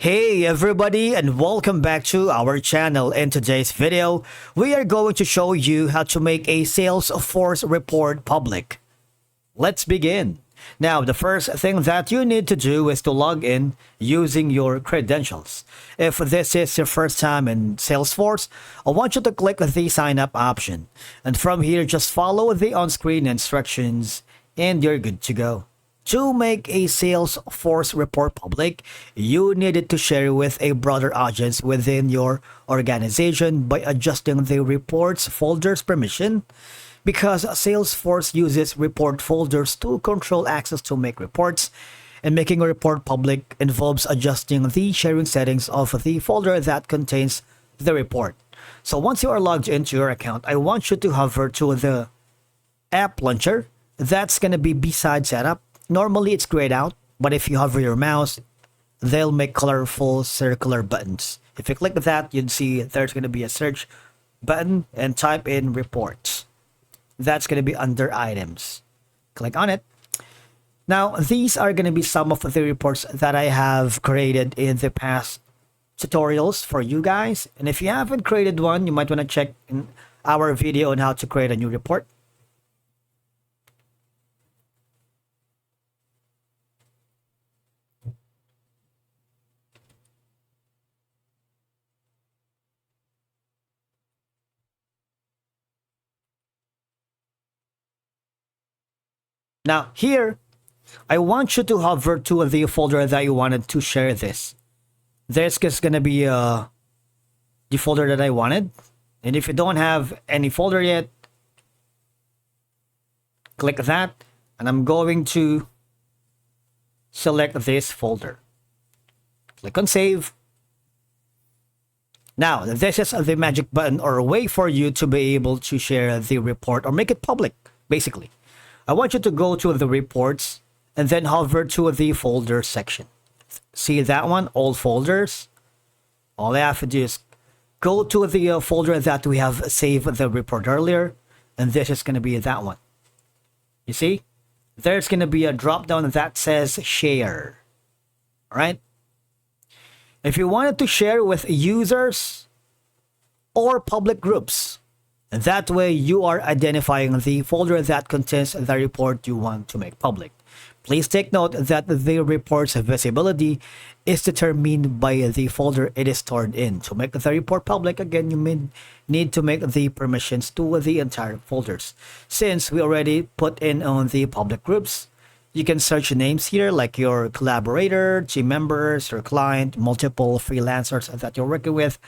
Hey everybody, and welcome back to our channel. In today's video, we are going to show you how to make a Salesforce report public. Let's begin. Now, the first thing that you need to do is to log in using your credentials. If this is your first time in Salesforce, I want you to click the sign up option. And from here, just follow the on-screen instructions and you're good to go. To make a Salesforce report public, you needed to share with a broader audience within your organization by adjusting the reports folder's permission, because Salesforce uses report folders to control access to make reports, and making a report public involves adjusting the sharing settings of the folder that contains the report. So once you are logged into your account, I want you to hover to the app launcher. That's going to be beside setup. Normally it's grayed out, but if you hover your mouse, they'll make colorful circular buttons. If you click that, you'd see there's going to be a search button and type in reports. That's going to be under items. Click on it. Now, these are going to be some of the reports that I have created in the past tutorials for you guys. And if you haven't created one, you might want to check in our video on how to create a new report. Now here, I want you to hover to the folder that you wanted to share this. This is going to be the folder that I wanted. And if you don't have any folder yet, click that. And I'm going to select this folder. Click on save. Now, this is the magic button or a way for you to be able to share the report or make it public, basically. I want you to go to the reports and then hover to the folder section. See that one, all folders? All I have to do is go to the folder that we have saved the report earlier, and this is going to be that one. You see? There's going to be a drop down that says share. All right? If you wanted to share with users or public groups, and that way you are identifying the folder that contains the report you want to make public. Please take note that the report's visibility is determined by the folder it is stored in. To make the report public, again, you may need to make the permissions to the entire folders. Since we already put in on the public groups, you can search names here like your collaborator, team members, your client, multiple freelancers that you're working with.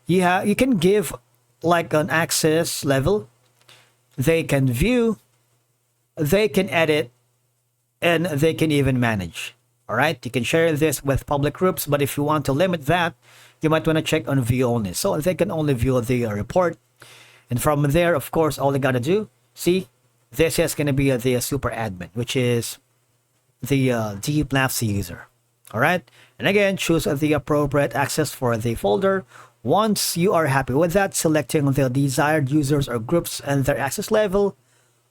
You can give like an access level. They can view, they can edit, and they can even manage. All right, you can share this with public groups, but if you want to limit that, you might want to check on view only, so they can only view the report. And from there, of course, all they gotta do, see, this is going to be the super admin, which is the deep labs user. All right, and again, choose the appropriate access for the folder. Once you are happy with that, selecting the desired users or groups and their access level,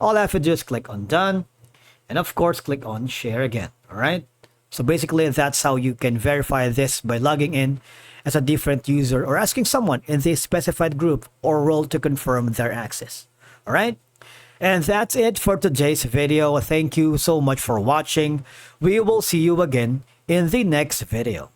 all I have to do is click on done, and of course click on share again. All right, so basically that's how you can verify this by logging in as a different user or asking someone in the specified group or role to confirm their access. All right, and that's it for today's video. Thank you so much for watching. We will see you again in the next video.